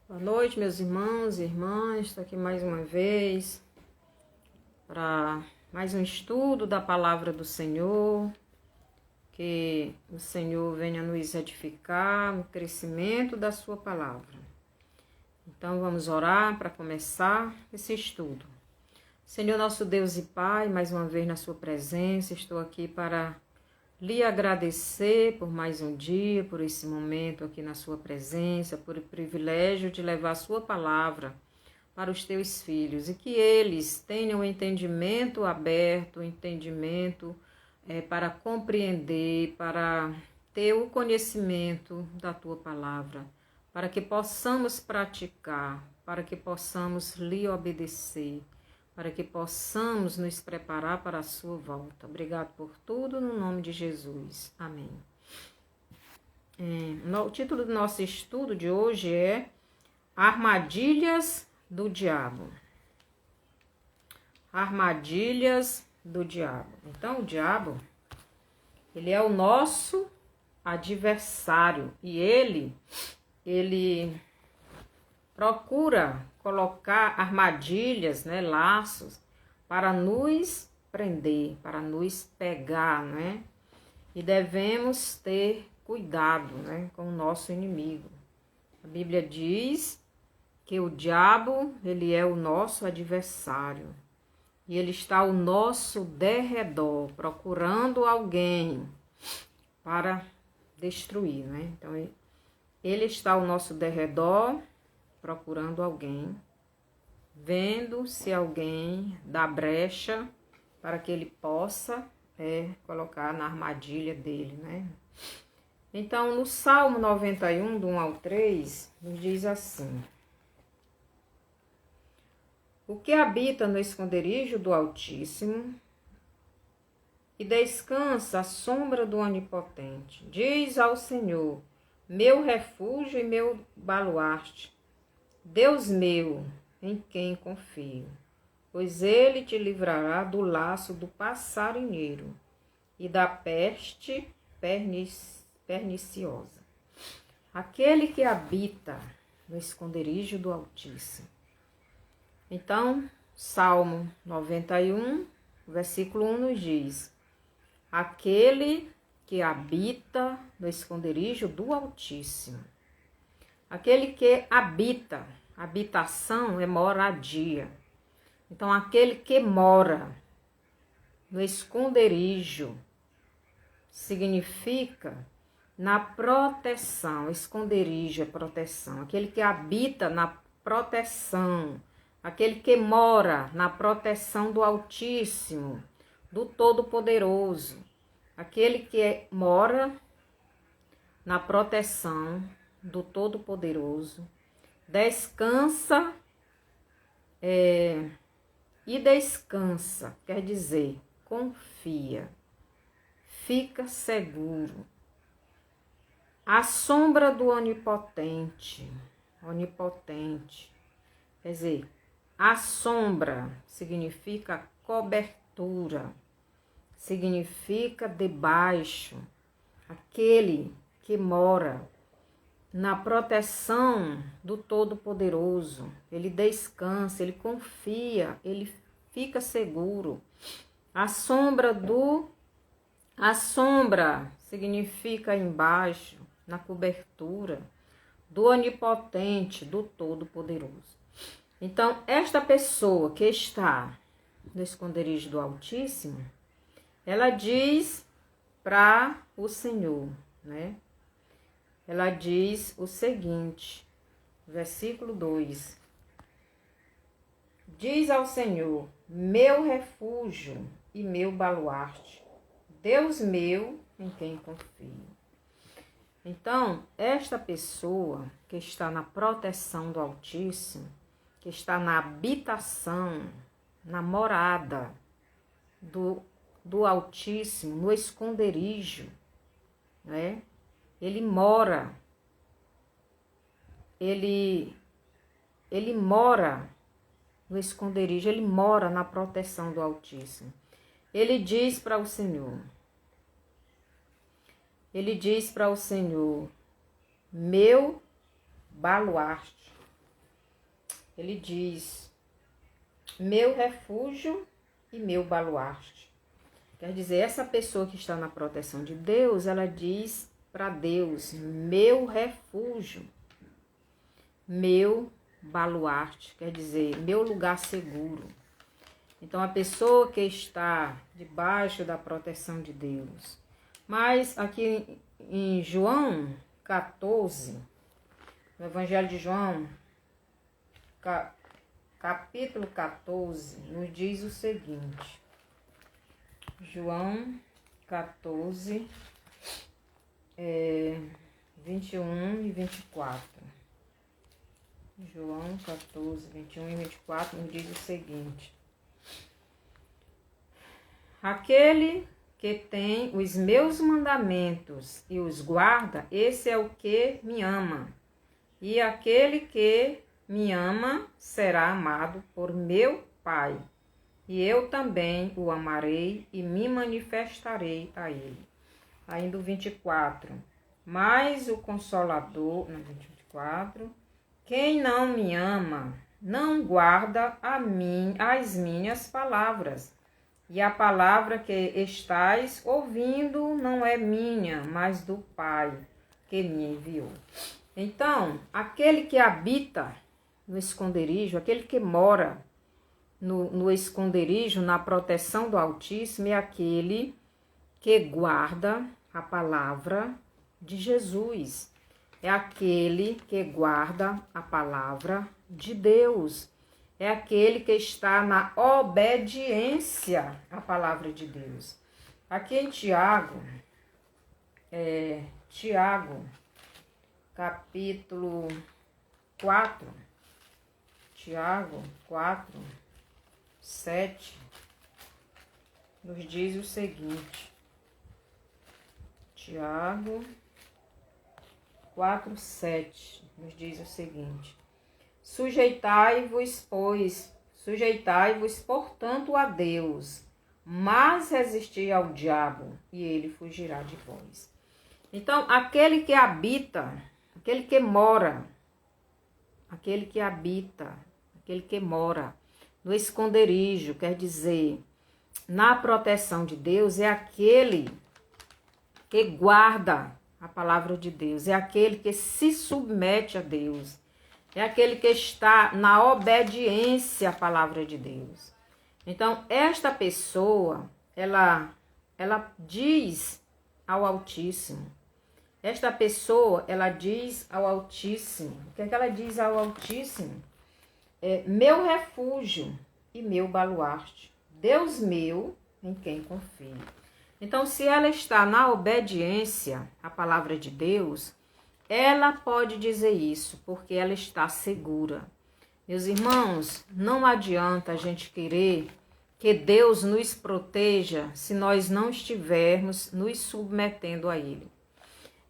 Boa noite, meus irmãos e irmãs. Estou aqui mais uma vez para mais um estudo da palavra do Senhor. Que o Senhor venha nos edificar no crescimento da sua palavra. Então vamos orar para começar esse estudo. Senhor nosso Deus e Pai, mais uma vez na sua presença, estou aqui para lhe agradecer por mais um dia, por esse momento aqui na sua presença, por o privilégio de levar a sua palavra para os teus filhos e que eles tenham o entendimento aberto, o entendimento para compreender, para ter o conhecimento da tua palavra, para que possamos praticar, para que possamos lhe obedecer, para que possamos nos preparar para a sua volta. Obrigado por tudo, no nome de Jesus. Amém. O título do nosso estudo de hoje é Armadilhas do Diabo. Armadilhas do diabo. Então, o diabo, ele é o nosso adversário e ele procura colocar armadilhas, laços, para nos prender, para nos pegar, E devemos ter cuidado, com o nosso inimigo. A Bíblia diz que o diabo, ele é o nosso adversário. E ele está ao nosso derredor, procurando alguém para destruir, Então, ele está ao nosso derredor, procurando alguém, vendo se alguém dá brecha para que ele possa colocar na armadilha dele, Então, no Salmo 91, do 1 ao 3, nos diz assim: O que habita no esconderijo do Altíssimo e descansa à sombra do Onipotente, diz ao Senhor, meu refúgio e meu baluarte, Deus meu, em quem confio, pois ele te livrará do laço do passarinheiro e da peste perniciosa. Aquele que habita no esconderijo do Altíssimo. Então, Salmo 91, versículo 1 nos diz: aquele que habita no esconderijo do Altíssimo. Aquele que habita, habitação é moradia. Então, aquele que mora no esconderijo significa na proteção. Esconderijo é proteção. Aquele que habita na proteção. Aquele que mora na proteção do Altíssimo, do Todo-Poderoso. Aquele que mora na proteção do Todo-Poderoso, descansa e descansa, quer dizer, confia, fica seguro. À sombra do onipotente, quer dizer, a sombra significa cobertura, significa debaixo, aquele que mora na proteção do Todo-Poderoso, ele descansa, ele confia, ele fica seguro. A sombra significa embaixo, na cobertura do Onipotente, do Todo-Poderoso. Então, esta pessoa que está no esconderijo do Altíssimo, ela diz para o Senhor, Ela diz o seguinte, versículo 2. Diz ao Senhor, meu refúgio e meu baluarte, Deus meu em quem confio. Então, esta pessoa que está na proteção do Altíssimo, que está na habitação, na morada do Altíssimo, no esconderijo, Ele mora, ele mora no esconderijo, ele mora na proteção do Altíssimo. Ele diz para o Senhor, meu baluarte, ele diz: meu refúgio e meu baluarte. Quer dizer, essa pessoa que está na proteção de Deus, ela diz para Deus: meu refúgio, meu baluarte, quer dizer, meu lugar seguro. Então, a pessoa que está debaixo da proteção de Deus. Mas aqui em João 14, no Evangelho de João, capítulo 14, nos diz o seguinte. João 14, 21 e 24. João 14, 21 e 24 nos diz o seguinte. Aquele que tem os meus mandamentos e os guarda, esse é o que me ama. E aquele que me ama será amado por meu Pai. E eu também o amarei e me manifestarei a ele. Ainda o 24. Mas o Consolador, no 24, quem não me ama, não guarda as minhas palavras. E a palavra que estais ouvindo não é minha, mas do Pai que me enviou. Então, aquele que habita no esconderijo, aquele que mora no esconderijo, na proteção do Altíssimo, é aquele que guarda a palavra de Jesus. É aquele que guarda a palavra de Deus. É aquele que está na obediência à palavra de Deus. Aqui em Tiago, capítulo 4, Tiago 4, 7, nos diz o seguinte. Tiago 4, 7, nos diz o seguinte. Sujeitai-vos, portanto, a Deus, mas resisti ao diabo, e ele fugirá de vós. Então, aquele que habita, aquele que mora, aquele que habita, aquele que mora no esconderijo, quer dizer, na proteção de Deus, é aquele que guarda a palavra de Deus, é aquele que se submete a Deus. É aquele que está na obediência à palavra de Deus. Então, esta pessoa, ela diz ao Altíssimo. Esta pessoa, ela diz ao Altíssimo. O que é que ela diz ao Altíssimo? Meu refúgio e meu baluarte. Deus meu, em quem confio. Então, se ela está na obediência à palavra de Deus, ela pode dizer isso, porque ela está segura. Meus irmãos, não adianta a gente querer que Deus nos proteja se nós não estivermos nos submetendo a Ele.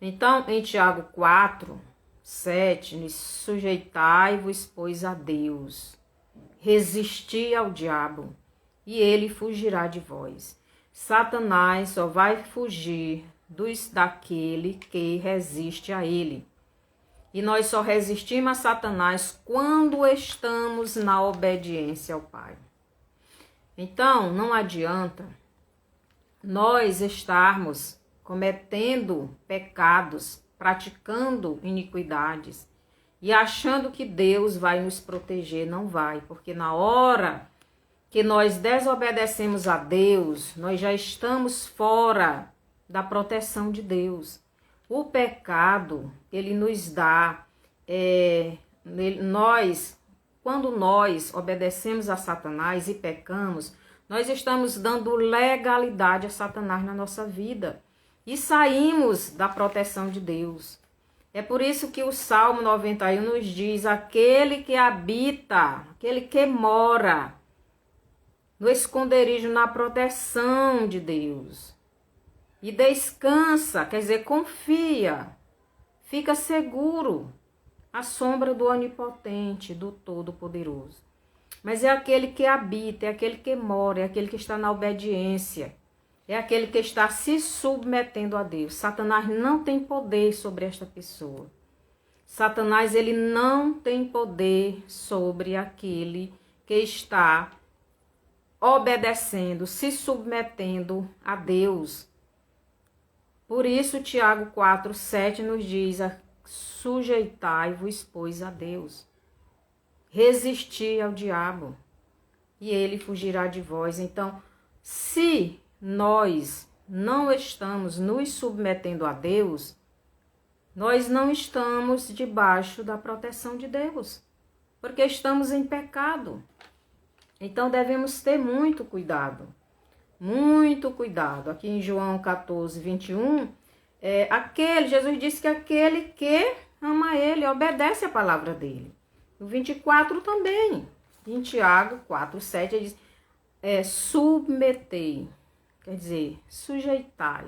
Então, em Tiago 4, 7, nos sujeitai-vos, pois, a Deus. Resisti ao diabo, e ele fugirá de vós. Satanás só vai fugir daquele que resiste a ele. E nós só resistimos a Satanás quando estamos na obediência ao Pai. Então, não adianta nós estarmos cometendo pecados, praticando iniquidades e achando que Deus vai nos proteger. Não vai, porque na hora que nós desobedecemos a Deus, nós já estamos fora da proteção de Deus. O pecado, ele nos dá, quando nós obedecemos a Satanás e pecamos, nós estamos dando legalidade a Satanás na nossa vida e saímos da proteção de Deus. É por isso que o Salmo 91 nos diz, aquele que habita, aquele que mora no esconderijo, na proteção de Deus. E descansa, quer dizer, confia, fica seguro à sombra do Onipotente, do Todo-Poderoso. Mas é aquele que habita, é aquele que mora, é aquele que está na obediência, é aquele que está se submetendo a Deus. Satanás não tem poder sobre esta pessoa. Satanás, ele não tem poder sobre aquele que está obedecendo, se submetendo a Deus. Por isso, Tiago 4:7 nos diz: sujeitai-vos, pois, a Deus. Resisti ao diabo, e ele fugirá de vós. Então, se nós não estamos nos submetendo a Deus, nós não estamos debaixo da proteção de Deus, porque estamos em pecado. Então, devemos ter muito cuidado. Muito cuidado. Aqui em João 14:21, Jesus disse que aquele que ama ele, obedece a palavra dele. O 24 também. Em Tiago 4:7, ele diz, submetei, quer dizer, sujeitai.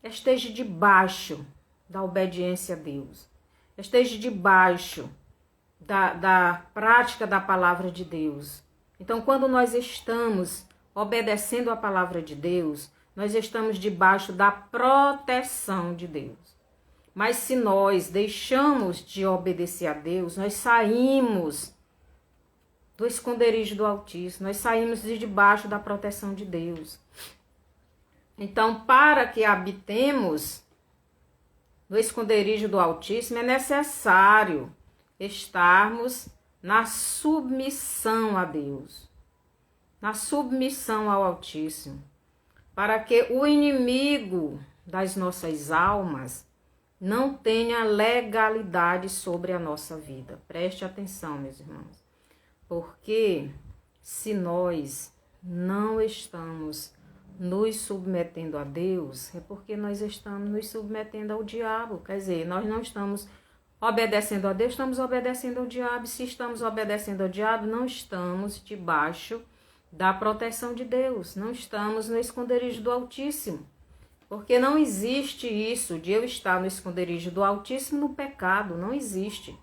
Esteja debaixo da obediência a Deus. Esteja debaixo da prática da palavra de Deus. Então, quando nós estamos obedecendo a palavra de Deus, nós estamos debaixo da proteção de Deus. Mas se nós deixamos de obedecer a Deus, nós saímos do esconderijo do Altíssimo, nós saímos de debaixo da proteção de Deus. Então, para que habitemos no esconderijo do Altíssimo, é necessário estarmos na submissão a Deus, na submissão ao Altíssimo, para que o inimigo das nossas almas não tenha legalidade sobre a nossa vida. Preste atenção, meus irmãos, porque se nós não estamos nos submetendo a Deus, é porque nós estamos nos submetendo ao diabo. Quer dizer, nós não estamos obedecendo a Deus, estamos obedecendo ao diabo. Se estamos obedecendo ao diabo, não estamos debaixo da proteção de Deus, não estamos no esconderijo do Altíssimo. Porque não existe isso de eu estar no esconderijo do Altíssimo no pecado, não existe.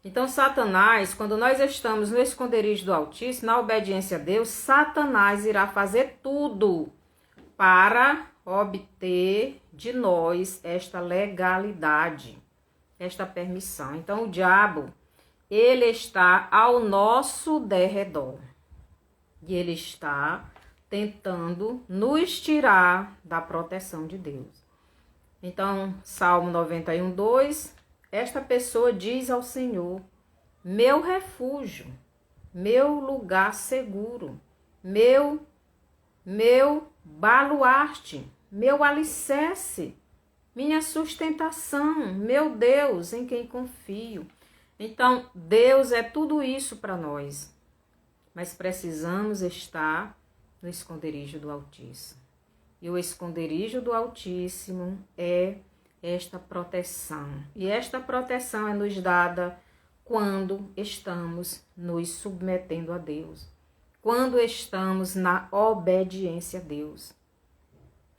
Então, Satanás, quando nós estamos no esconderijo do Altíssimo, na obediência a Deus, Satanás irá fazer tudo para obter de nós esta legalidade, esta permissão. Então, o diabo, ele está ao nosso derredor. E ele está tentando nos tirar da proteção de Deus. Então, Salmo 91:2, esta pessoa diz ao Senhor: meu refúgio, meu lugar seguro, meu baluarte, meu alicerce, minha sustentação, meu Deus em quem confio. Então, Deus é tudo isso para nós, mas precisamos estar no esconderijo do Altíssimo. E o esconderijo do Altíssimo é esta proteção. E esta proteção é nos dada quando estamos nos submetendo a Deus, quando estamos na obediência a Deus,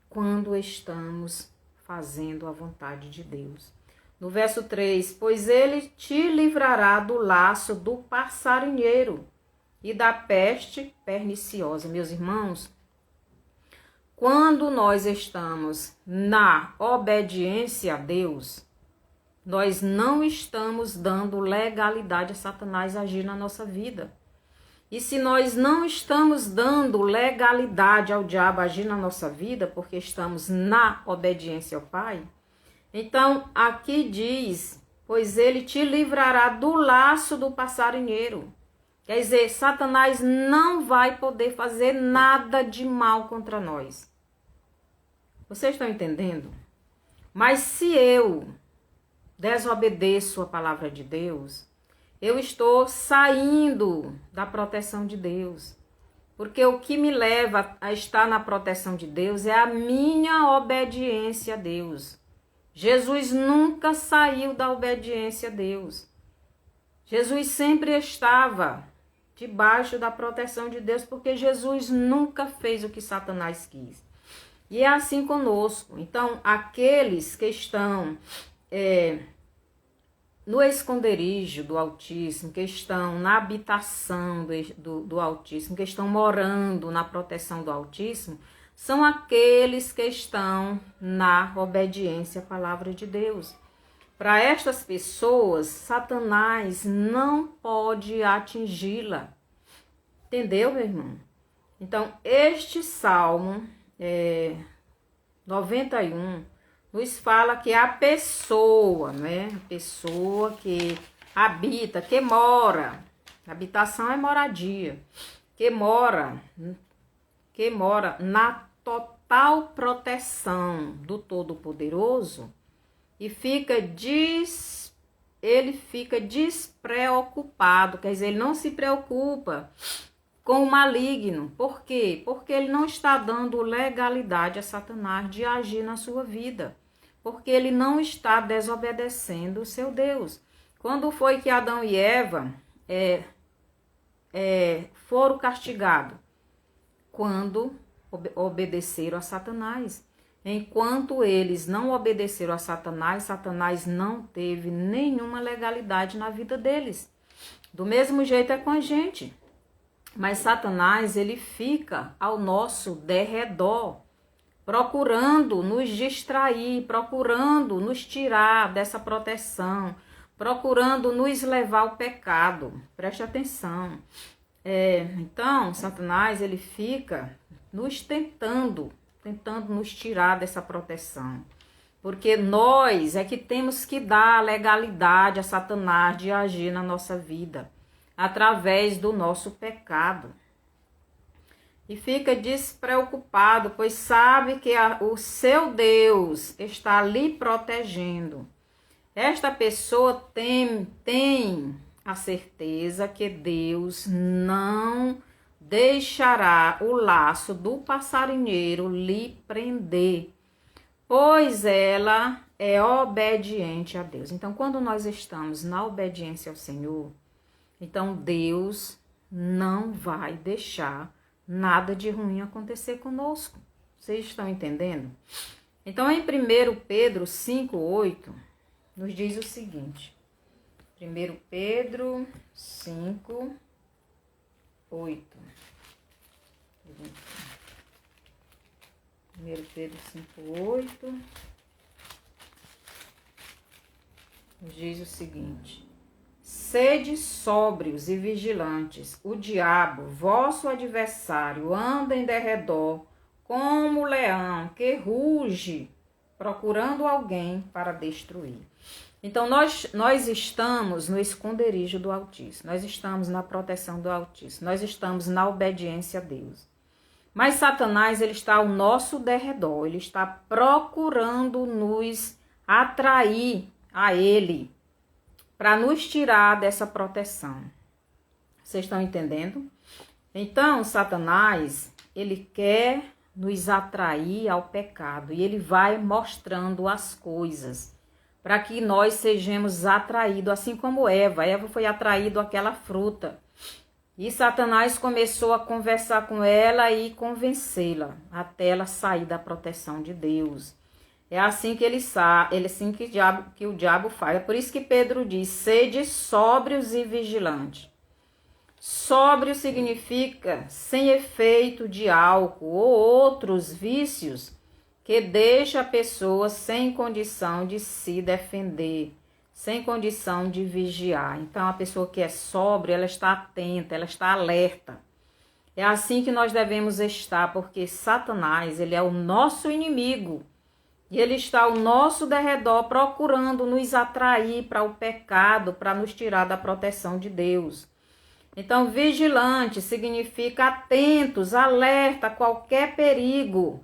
quando estamos fazendo a vontade de Deus. No verso 3, pois ele te livrará do laço do passarinheiro e da peste perniciosa. Meus irmãos, quando nós estamos na obediência a Deus, nós não estamos dando legalidade a Satanás agir na nossa vida. E se nós não estamos dando legalidade ao diabo agir na nossa vida, porque estamos na obediência ao Pai, então aqui diz, pois ele te livrará do laço do passarinheiro. Quer dizer, Satanás não vai poder fazer nada de mal contra nós. Vocês estão entendendo? Mas se eu desobedeço a palavra de Deus, eu estou saindo da proteção de Deus. Porque o que me leva a estar na proteção de Deus é a minha obediência a Deus. Jesus nunca saiu da obediência a Deus. Jesus sempre estava debaixo da proteção de Deus, porque Jesus nunca fez o que Satanás quis. E é assim conosco. Então, aqueles que estão no esconderijo do Altíssimo, que estão na habitação do Altíssimo, que estão morando na proteção do Altíssimo, são aqueles que estão na obediência à palavra de Deus. Para estas pessoas, Satanás não pode atingi-la. Entendeu, meu irmão? Então, este Salmo 91 nos fala que a pessoa, né? A pessoa que habita, que mora, habitação é moradia, que mora na total proteção do Todo-Poderoso e ele fica despreocupado, quer dizer, ele não se preocupa com o maligno. Por quê? Porque ele não está dando legalidade a Satanás de agir na sua vida. Porque ele não está desobedecendo o seu Deus. Quando foi que Adão e Eva foram castigados? Quando obedeceram a Satanás. Enquanto eles não obedeceram a Satanás, Satanás não teve nenhuma legalidade na vida deles. Do mesmo jeito é com a gente. Mas Satanás, ele fica ao nosso derredor, procurando nos distrair, procurando nos tirar dessa proteção, procurando nos levar ao pecado. Preste atenção. Então, Satanás, ele fica nos tentando nos tirar dessa proteção. Porque nós é que temos que dar legalidade a Satanás de agir na nossa vida, através do nosso pecado. E fica despreocupado, pois sabe que o seu Deus está lhe protegendo. Esta pessoa tem a certeza que Deus não deixará o laço do passarinheiro lhe prender, pois ela é obediente a Deus. Então, quando nós estamos na obediência ao Senhor, então Deus não vai deixar nada de ruim acontecer conosco. Vocês estão entendendo? Então, em 1 Pedro 5:8, nos diz o seguinte. 1 Pedro 5:8. 1 Pedro 5:8 nos diz o seguinte: sede sóbrios e vigilantes, o diabo, vosso adversário, anda em derredor como leão que ruge, procurando alguém para destruir. Então, nós estamos no esconderijo do Altíssimo, nós estamos na proteção do Altíssimo, nós estamos na obediência a Deus. Mas Satanás, ele está ao nosso derredor, ele está procurando nos atrair a ele, para nos tirar dessa proteção. Vocês estão entendendo? Então, Satanás, ele quer nos atrair ao pecado, e ele vai mostrando as coisas para que nós sejamos atraídos, assim como Eva. Eva foi atraída àquela fruta. E Satanás começou a conversar com ela e convencê-la, até ela sair da proteção de Deus. É assim que que o diabo faz. É por isso que Pedro diz, sede sóbrios e vigilantes. Sóbrio significa sem efeito de álcool ou outros vícios, que deixa a pessoa sem condição de se defender, sem condição de vigiar. Então, a pessoa que é sóbria, ela está atenta, ela está alerta. É assim que nós devemos estar, porque Satanás, ele é o nosso inimigo. E ele está ao nosso derredor procurando nos atrair para o pecado, para nos tirar da proteção de Deus. Então, vigilante significa atentos, alerta a qualquer perigo.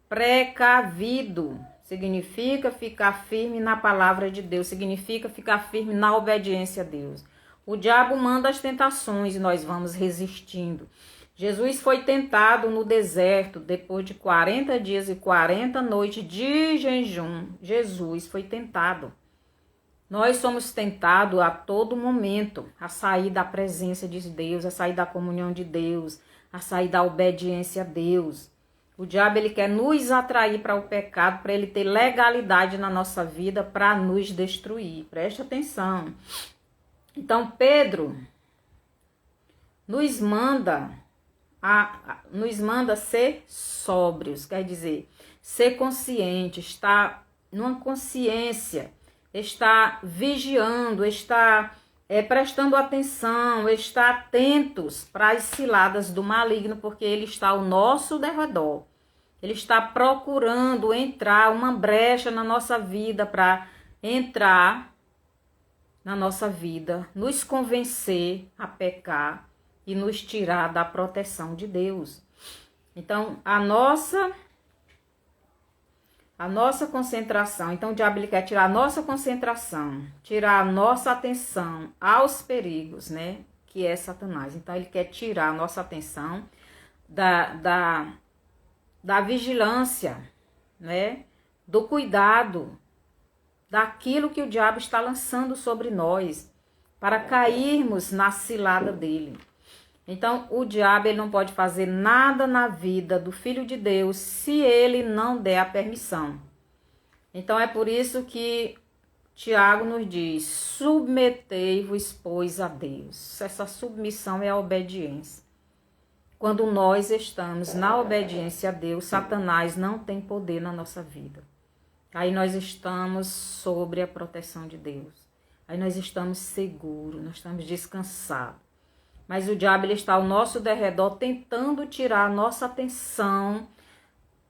Precavido significa ficar firme na palavra de Deus, significa ficar firme na obediência a Deus. O diabo manda as tentações e nós vamos resistindo. Jesus foi tentado no deserto, depois de 40 dias e 40 noites de jejum. Jesus foi tentado. Nós somos tentados a todo momento a sair da presença de Deus, a sair da comunhão de Deus, a sair da obediência a Deus. O diabo, ele quer nos atrair para o pecado, para ele ter legalidade na nossa vida, para nos destruir. Preste atenção. Então, Pedro nos manda ser sóbrios, quer dizer, ser consciente, estar numa consciência está vigiando, está prestando atenção, está atentos para as ciladas do maligno, porque ele está ao nosso derredor. Ele está procurando entrar uma brecha na nossa vida para entrar na nossa vida, nos convencer a pecar e nos tirar da proteção de Deus. Então, a nossa concentração, então o diabo ele quer tirar a nossa concentração, tirar a nossa atenção aos perigos, né? Que é Satanás. Então, ele quer tirar a nossa atenção da vigilância, né? Do cuidado, daquilo que o diabo está lançando sobre nós, para cairmos na cilada dele. Então, o diabo ele não pode fazer nada na vida do Filho de Deus se ele não der a permissão. Então, é por isso que Tiago nos diz, submetei-vos, pois, a Deus. Essa submissão é a obediência. Quando nós estamos na obediência a Deus, Satanás não tem poder na nossa vida. Aí nós estamos sobre a proteção de Deus. Aí nós estamos seguros, nós estamos descansados. Mas o diabo ele está ao nosso derredor tentando tirar a nossa atenção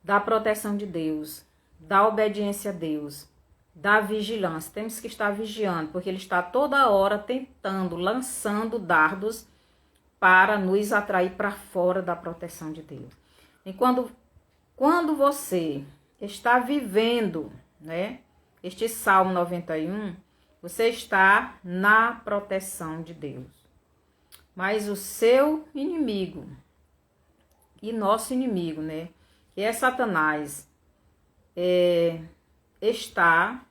da proteção de Deus, da obediência a Deus, da vigilância. Temos que estar vigiando, porque ele está toda hora tentando, lançando dardos para nos atrair para fora da proteção de Deus. E quando você está vivendo, né, este Salmo 91, você está na proteção de Deus. Mas o seu inimigo, e nosso inimigo, né, que é Satanás, está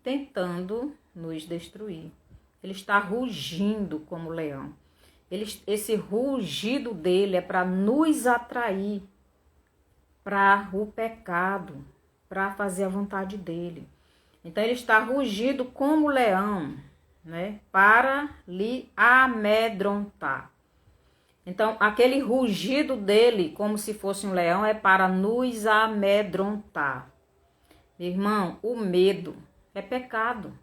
tentando nos destruir. Ele está rugindo como leão. Esse rugido dele é para nos atrair para o pecado, para fazer a vontade dele. Então ele está rugindo como leão, né, para lhe amedrontar. Então, aquele rugido dele, como se fosse um leão, é para nos amedrontar. Irmão, o medo é pecado.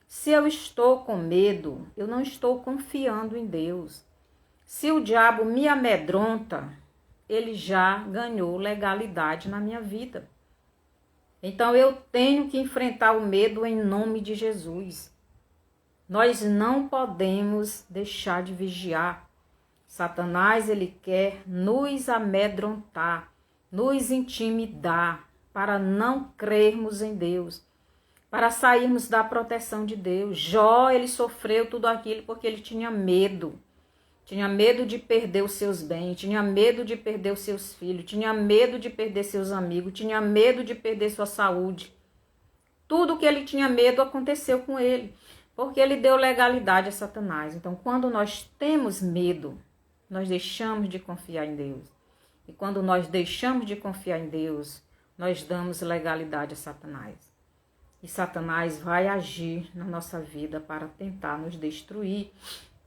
Se eu estou com medo, eu não estou confiando em Deus. Se o diabo me amedronta, ele já ganhou legalidade na minha vida. Então, eu tenho que enfrentar o medo em nome de Jesus. Nós não podemos deixar de vigiar. Satanás, ele quer nos amedrontar, nos intimidar, para não crermos em Deus, para sairmos da proteção de Deus. Jó, ele sofreu tudo aquilo porque ele tinha medo. Tinha medo de perder os seus bens, tinha medo de perder os seus filhos, tinha medo de perder seus amigos, tinha medo de perder sua saúde. Tudo que ele tinha medo aconteceu com ele, porque ele deu legalidade a Satanás. Então, quando nós temos medo, nós deixamos de confiar em Deus. E quando nós deixamos de confiar em Deus, nós damos legalidade a Satanás. E Satanás vai agir na nossa vida para tentar nos destruir.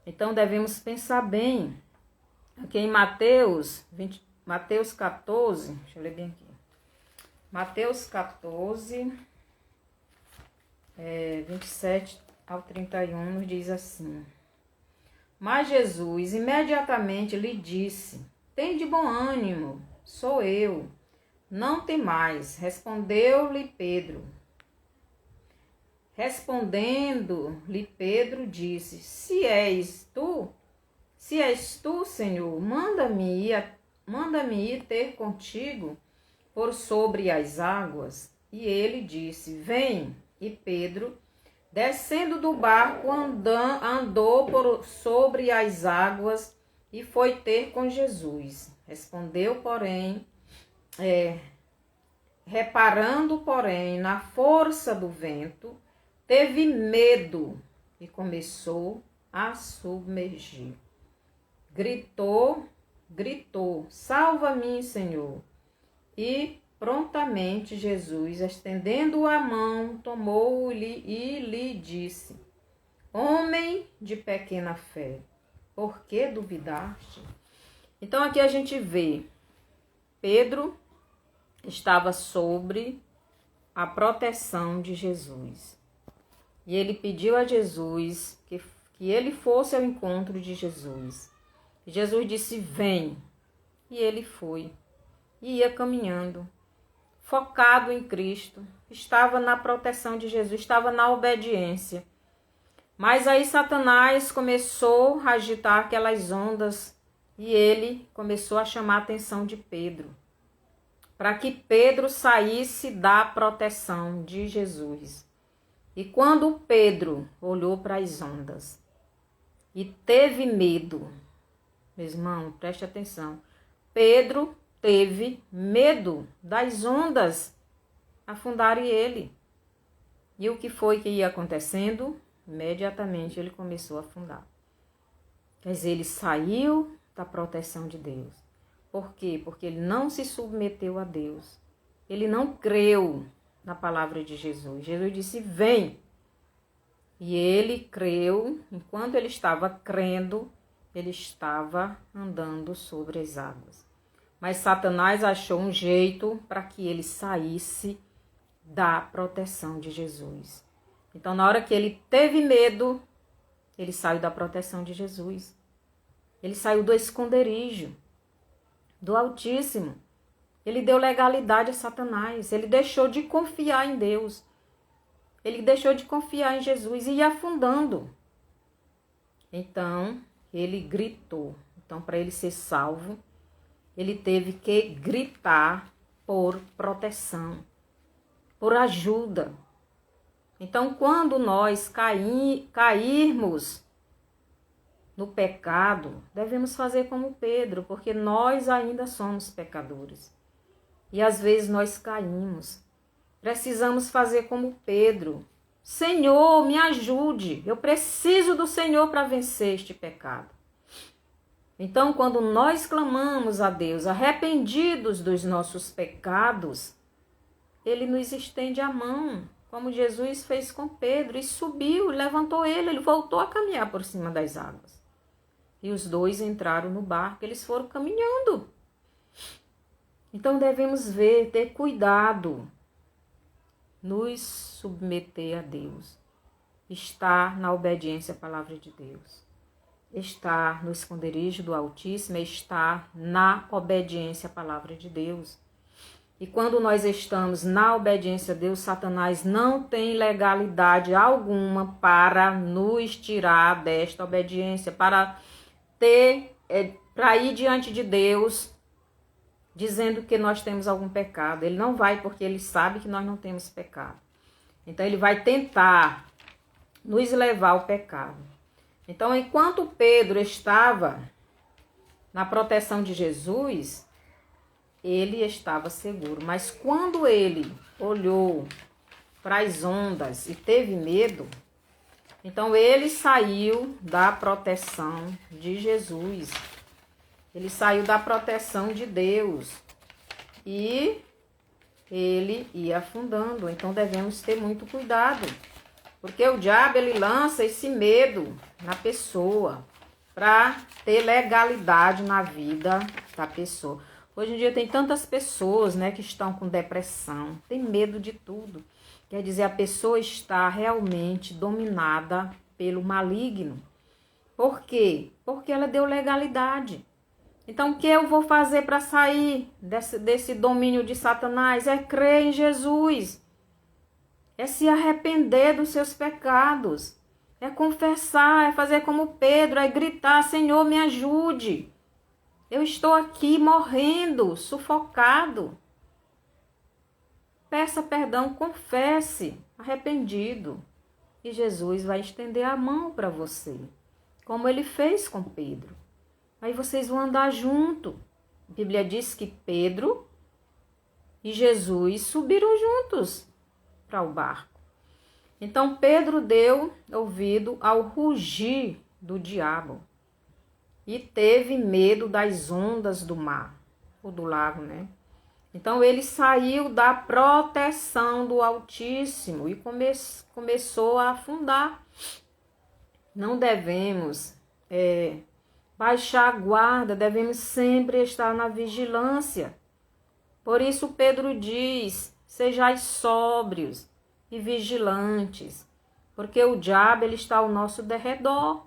Então, devemos pensar bem. Aqui em Mateus 14, deixa eu ler bem aqui. Mateus 14, 27 ao 31, nos diz assim. Mas Jesus imediatamente lhe disse, tende bom ânimo, sou eu, não temais. Respondeu-lhe Pedro. Respondendo-lhe Pedro, disse, se és tu, Senhor, manda-me ir ter contigo por sobre as águas. E ele disse, vem. E Pedro, descendo do barco, andou por sobre as águas e foi ter com Jesus. Reparando, porém, na força do vento, teve medo e começou a submergir. Gritou, salva-me, Senhor. E prontamente Jesus, estendendo a mão, tomou-lhe e lhe disse, homem de pequena fé, por que duvidaste? Então aqui a gente vê, Pedro estava sobre a proteção de Jesus. E ele pediu a Jesus que ele fosse ao encontro de Jesus. E Jesus disse, vem. E ele foi. E ia caminhando, focado em Cristo. Estava na proteção de Jesus, estava na obediência. Mas aí Satanás começou a agitar aquelas ondas e ele começou a chamar a atenção de Pedro, para que Pedro saísse da proteção de Jesus. E quando Pedro olhou para as ondas e teve medo, meu irmão, preste atenção, Pedro teve medo das ondas afundarem ele. E o que foi que ia acontecendo? Imediatamente ele começou a afundar. Quer dizer, ele saiu da proteção de Deus. Por quê? Porque ele não se submeteu a Deus. Ele não creu na palavra de Jesus. Jesus disse, vem. E ele creu, enquanto ele estava crendo, ele estava andando sobre as águas. Mas Satanás achou um jeito para que ele saísse da proteção de Jesus. Então, na hora que ele teve medo, ele saiu da proteção de Jesus. Ele saiu do esconderijo do Altíssimo. Ele deu legalidade a Satanás. Ele deixou de confiar em Deus. Ele deixou de confiar em Jesus e ia afundando. Então, ele gritou. Então, para ele ser salvo, ele teve que gritar por proteção, por ajuda. Então, quando nós cairmos no pecado, devemos fazer como Pedro, porque nós ainda somos pecadores. E às vezes nós caímos. Precisamos fazer como Pedro. Senhor, me ajude. Eu preciso do Senhor para vencer este pecado. Então, quando nós clamamos a Deus, arrependidos dos nossos pecados, Ele nos estende a mão, como Jesus fez com Pedro, e subiu, levantou ele voltou a caminhar por cima das águas. E os dois entraram no barco, eles foram caminhando. Então devemos ter cuidado, nos submeter a Deus, estar na obediência à palavra de Deus. Estar no esconderijo do Altíssimo é estar na obediência à palavra de Deus. E quando nós estamos na obediência a Deus, Satanás não tem legalidade alguma para nos tirar desta obediência, para ir diante de Deus dizendo que nós temos algum pecado. Ele não vai, porque ele sabe que nós não temos pecado. Então ele vai tentar nos levar ao pecado. Então, enquanto Pedro estava na proteção de Jesus, ele estava seguro. Mas quando ele olhou para as ondas e teve medo, então ele saiu da proteção de Jesus. Ele saiu da proteção de Deus. E ele ia afundando. Então devemos ter muito cuidado. Porque o diabo, ele lança esse medo na pessoa para ter legalidade na vida da pessoa. Hoje em dia tem tantas pessoas, né, que estão com depressão, tem medo de tudo. Quer dizer, a pessoa está realmente dominada pelo maligno. Por quê? Porque ela deu legalidade. Então, o que eu vou fazer para sair desse domínio de Satanás? É crer em Jesus. É se arrepender dos seus pecados. É confessar, é fazer como Pedro, é gritar, Senhor, me ajude. Eu estou aqui morrendo, sufocado. Peça perdão, confesse, arrependido. E Jesus vai estender a mão para você, como ele fez com Pedro. Aí vocês vão andar junto. A Bíblia diz que Pedro e Jesus subiram juntos para o barco. Então Pedro deu ouvido ao rugir do diabo e teve medo das ondas do mar, ou do lago, né? Então ele saiu da proteção do Altíssimo e começou a afundar. Não devemos baixar a guarda, devemos sempre estar na vigilância. Por isso Pedro diz, sejais sóbrios e vigilantes, Porque o diabo, ele está ao nosso derredor.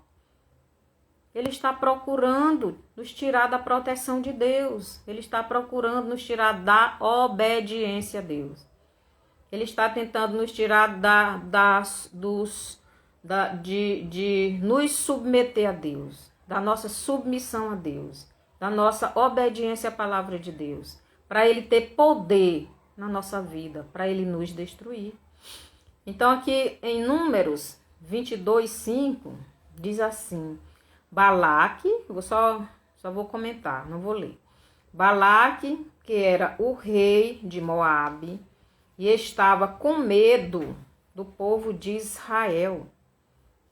Ele está procurando nos tirar da proteção de Deus. Ele está procurando nos tirar da obediência a Deus. Ele está tentando nos tirar de nos submeter a Deus, da nossa submissão a Deus, da nossa obediência à palavra de Deus, para ele ter poder na nossa vida, para ele nos destruir. Então aqui em Números 22:5 diz assim: Balaque, eu só vou comentar, não vou ler. Balaque, que era o rei de Moabe, e estava com medo do povo de Israel,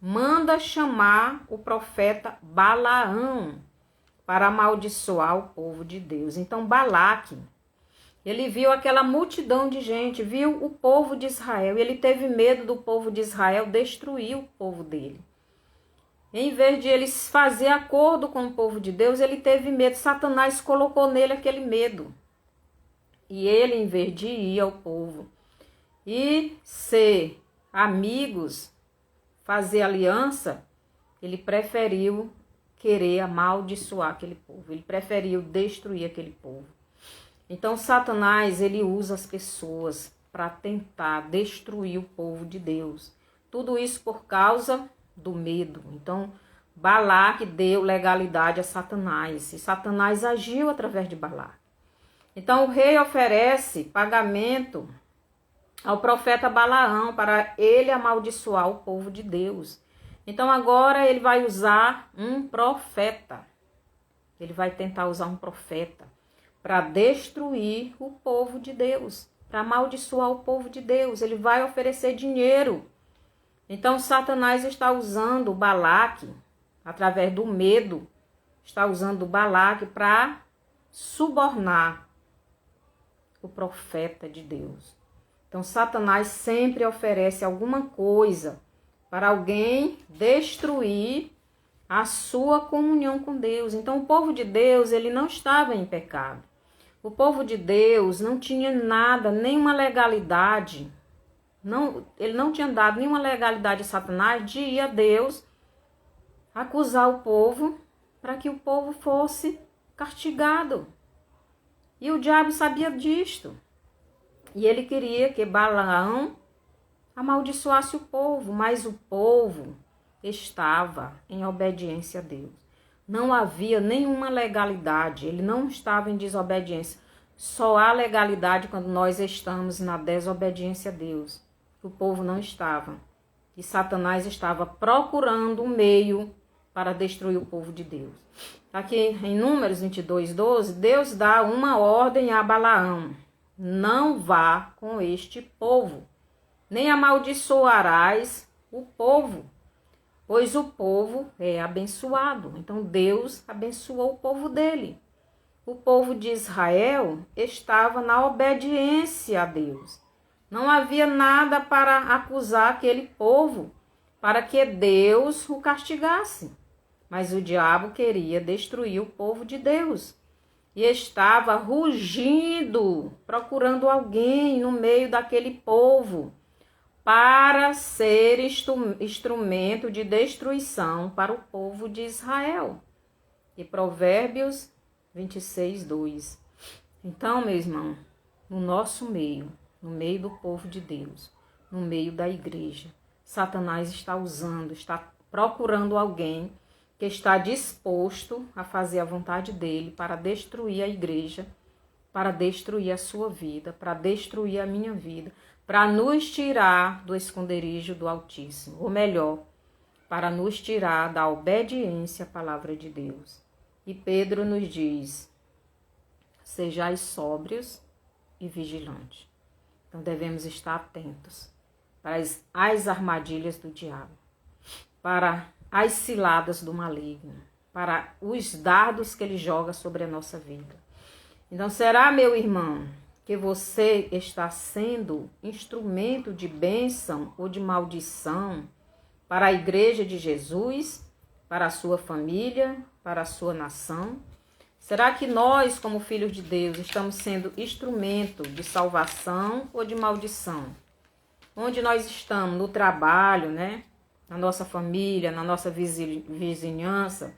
manda chamar o profeta Balaão para amaldiçoar o povo de Deus. Então Balaque, ele viu aquela multidão de gente, viu o povo de Israel, e ele teve medo do povo de Israel destruir o povo dele. Em vez de eles fazer acordo com o povo de Deus, ele teve medo. Satanás colocou nele aquele medo. E ele, em vez de ir ao povo e ser amigos, fazer aliança, ele preferiu querer amaldiçoar aquele povo. Ele preferiu destruir aquele povo. Então, Satanás, ele usa as pessoas para tentar destruir o povo de Deus. Tudo isso por causa do medo. Então, Balaque deu legalidade a Satanás. E Satanás agiu através de Balaque. Então, o rei oferece pagamento ao profeta Balaão para ele amaldiçoar o povo de Deus. Então, agora ele vai usar um profeta. Ele vai tentar usar um profeta para destruir o povo de Deus, para amaldiçoar o povo de Deus. Ele vai oferecer dinheiro. Então, Satanás está usando o Balaque, através do medo, está usando o Balaque para subornar o profeta de Deus. Então, Satanás sempre oferece alguma coisa para alguém destruir a sua comunhão com Deus. Então, o povo de Deus, ele não estava em pecado. O povo de Deus não tinha nada, nenhuma legalidade. Ele não tinha dado nenhuma legalidade a Satanás de ir a Deus acusar o povo para que o povo fosse castigado. E o diabo sabia disto. E ele queria que Balaão amaldiçoasse o povo, mas o povo estava em obediência a Deus. Não havia nenhuma legalidade, ele não estava em desobediência. Só há legalidade quando nós estamos na desobediência a Deus. O povo não estava. E Satanás estava procurando um meio para destruir o povo de Deus. Aqui em Números 22:12, Deus dá uma ordem a Balaão: não vá com este povo, nem amaldiçoarás o povo, pois o povo é abençoado. Então Deus abençoou o povo dele. O povo de Israel estava na obediência a Deus. Não havia nada para acusar aquele povo, para que Deus o castigasse. Mas o diabo queria destruir o povo de Deus. E estava rugindo, procurando alguém no meio daquele povo, para ser instrumento de destruição para o povo de Israel. E Provérbios 26:2. Então, meu irmão, no nosso meio, no meio do povo de Deus, no meio da igreja, Satanás está usando, está procurando alguém que está disposto a fazer a vontade dele para destruir a igreja, para destruir a sua vida, para destruir a minha vida, para nos tirar do esconderijo do Altíssimo, ou melhor, para nos tirar da obediência à palavra de Deus. E Pedro nos diz: sejais sóbrios e vigilantes. Então devemos estar atentos para as armadilhas do diabo, para as ciladas do maligno, para os dardos que ele joga sobre a nossa vida. Então, será, meu irmão, que você está sendo instrumento de bênção ou de maldição para a igreja de Jesus, para a sua família, para a sua nação? Será que nós, como filhos de Deus, estamos sendo instrumento de salvação ou de maldição? onde nós estamos, no trabalho, né? Na nossa família, na nossa vizinhança,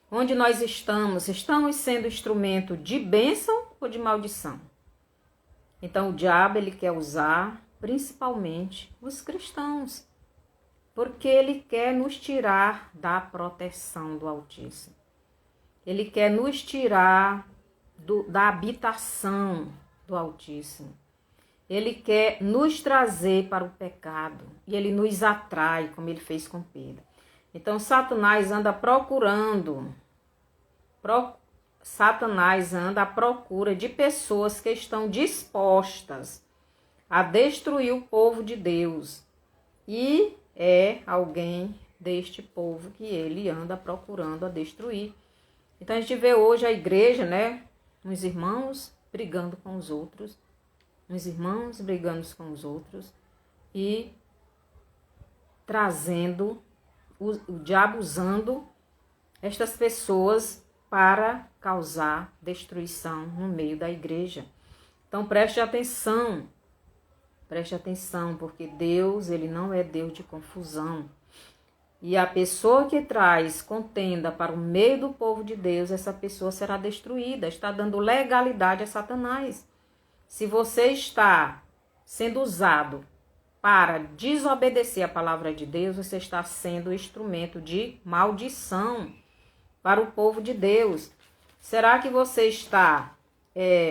onde nós estamos sendo instrumento de bênção ou de maldição? Então o diabo ele quer usar principalmente os cristãos, porque ele quer nos tirar da proteção do Altíssimo. Ele quer nos tirar da habitação do Altíssimo. Ele quer nos trazer para o pecado e ele nos atrai, como ele fez com Pedro. Então, Satanás anda à procura de pessoas que estão dispostas a destruir o povo de Deus. E é alguém deste povo que ele anda procurando a destruir. Então, a gente vê hoje a igreja, né? Uns irmãos brigando com os outros. Uns irmãos brigando com os outros e trazendo, o diabo usando estas pessoas para causar destruição no meio da igreja. Então preste atenção, porque Deus, ele não é Deus de confusão. E a pessoa que traz contenda para o meio do povo de Deus, essa pessoa será destruída, está dando legalidade a Satanás. Se você está sendo usado para desobedecer a palavra de Deus, você está sendo instrumento de maldição para o povo de Deus. Será que você está,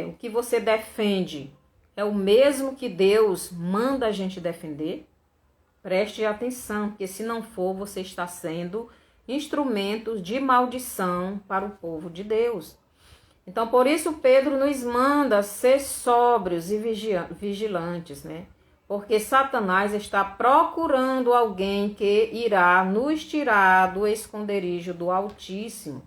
o que você defende é o mesmo que Deus manda a gente defender? Preste atenção, porque se não for, você está sendo instrumento de maldição para o povo de Deus. Então, por isso, Pedro nos manda ser sóbrios e vigilantes, né? Porque Satanás está procurando alguém que irá nos tirar do esconderijo do Altíssimo